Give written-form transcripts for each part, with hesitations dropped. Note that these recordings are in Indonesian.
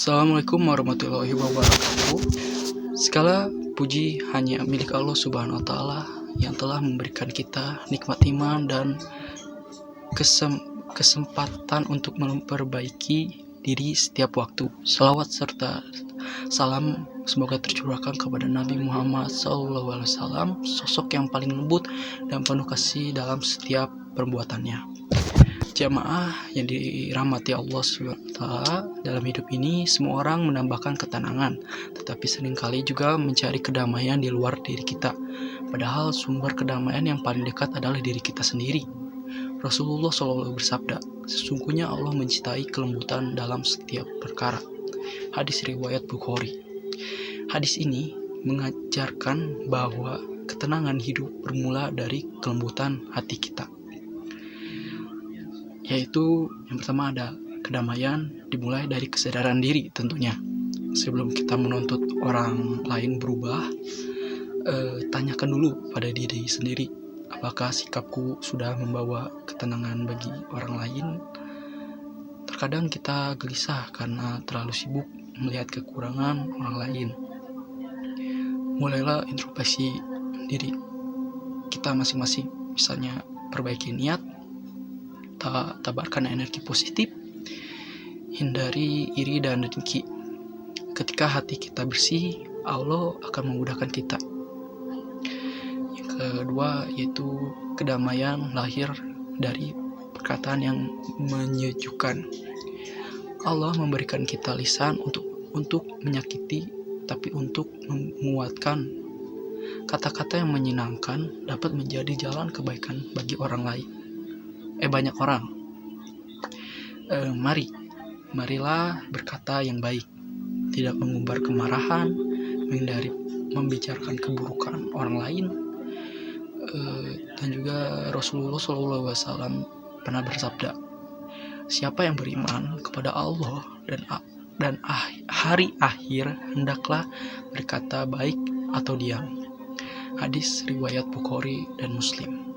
Assalamualaikum warahmatullahi wabarakatuh. Segala puji hanya milik Allah Subhanahu wa Ta'ala yang telah memberikan kita nikmat iman dan kesempatan untuk memperbaiki diri setiap waktu. Salawat serta salam semoga tercurahkan kepada Nabi Muhammad SAW, sosok yang paling lembut dan penuh kasih dalam setiap perbuatannya. Jamaah yang dirahmati Allah SWT, dalam hidup ini semua orang menambahkan ketenangan, tetapi seringkali juga mencari kedamaian di luar diri kita. Padahal sumber kedamaian yang paling dekat adalah diri kita sendiri. Rasulullah SAW bersabda, sesungguhnya Allah mencintai kelembutan dalam setiap perkara. Hadis riwayat Bukhari. Hadis ini mengajarkan bahwa ketenangan hidup bermula dari kelembutan hati kita. Yaitu yang pertama ada kedamaian dimulai dari kesadaran diri tentunya. Sebelum kita menuntut orang lain berubah, tanyakan dulu pada diri sendiri, apakah sikapku sudah membawa ketenangan bagi orang lain. Terkadang kita gelisah karena terlalu sibuk melihat kekurangan orang lain. Mulailah introspeksi diri kita masing-masing, misalnya perbaiki niat, tabarkan energi positif, hindari iri dan dengki. Ketika hati kita bersih, Allah akan memudahkan kita. Yang kedua yaitu kedamaian lahir dari perkataan yang menyejukkan. Allah memberikan kita lisan untuk menyakiti, tapi untuk menguatkan. Kata-kata yang menyenangkan dapat menjadi jalan kebaikan bagi orang lain. Banyak orang. Marilah berkata yang baik, tidak mengumbar kemarahan, menghindari membicarakan keburukan orang lain. Dan juga Rasulullah SAW pernah bersabda, siapa yang beriman kepada Allah dan hari akhir hendaklah berkata baik atau diam. Hadis riwayat Bukhari dan Muslim.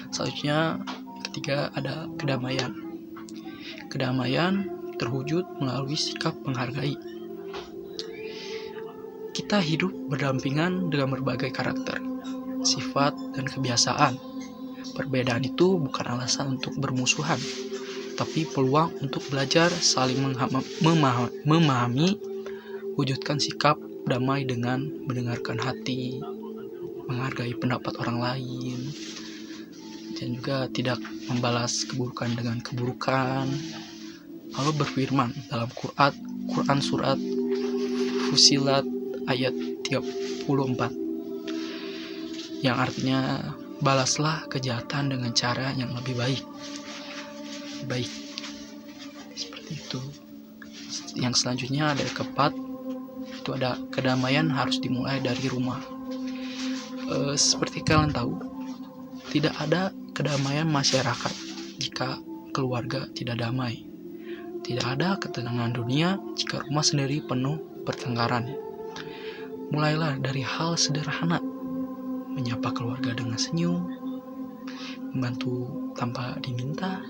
Selanjutnya, ketiga ada kedamaian. Kedamaian terwujud melalui sikap menghargai. Kita hidup berdampingan dengan berbagai karakter, sifat, dan kebiasaan. Perbedaan itu bukan alasan untuk bermusuhan, tapi peluang untuk belajar saling memahami, wujudkan sikap damai dengan mendengarkan hati, menghargai pendapat orang lain, dan juga tidak membalas keburukan dengan keburukan. Allah berfirman dalam Quran surat Fussilat ayat 34, yang artinya balaslah kejahatan dengan cara yang lebih baik. Seperti itu. Yang selanjutnya ada keempat, itu ada kedamaian harus dimulai dari rumah. Seperti kalian tahu, tidak ada kedamaian masyarakat jika keluarga tidak damai. Tidak ada ketenangan dunia jika rumah sendiri penuh pertengkaran. Mulailah dari hal sederhana, menyapa keluarga dengan senyum, membantu tanpa diminta,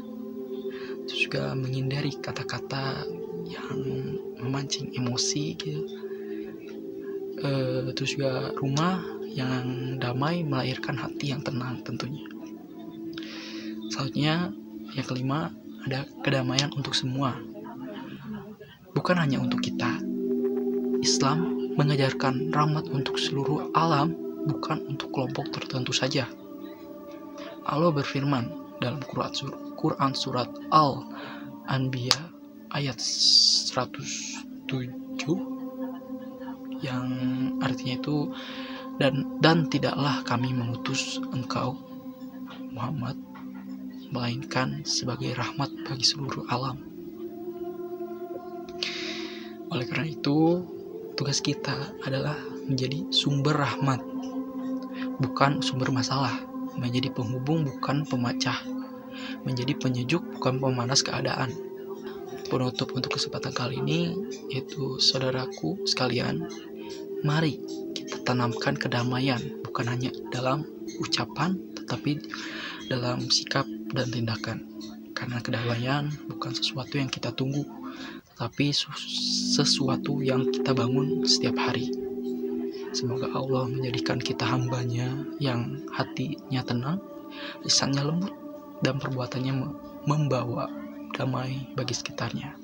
terus juga menghindari kata-kata yang memancing emosi gitu. Terus juga rumah yang damai melahirkan hati yang tenang tentunya. Selanjutnya, yang kelima, ada kedamaian untuk semua, bukan hanya untuk kita. Islam mengajarkan rahmat untuk seluruh alam, bukan untuk kelompok tertentu saja. Allah berfirman dalam Quran surat Al-Anbiya ayat 107, yang artinya itu, dan tidaklah kami mengutus engkau Muhammad melainkan sebagai rahmat bagi seluruh alam. Oleh karena itu, tugas kita adalah menjadi sumber rahmat, bukan sumber masalah, menjadi penghubung bukan pemecah, menjadi penyejuk bukan pemanas keadaan. Penutup untuk kesempatan kali ini yaitu, saudaraku sekalian, mari kita tanamkan kedamaian bukan hanya dalam ucapan, tetapi dalam sikap dan tindakan. Karena kedamaian bukan sesuatu yang kita tunggu, tapi sesuatu yang kita bangun setiap hari. Semoga Allah menjadikan kita hambanya yang hatinya tenang, lisannya lembut, dan perbuatannya membawa damai bagi sekitarnya.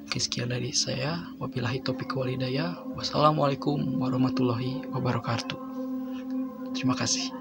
Mungkin sekian dari saya. Wabillahi taufiq wal hidayah. Wassalamualaikum warahmatullahi wabarakatuh. Terima kasih.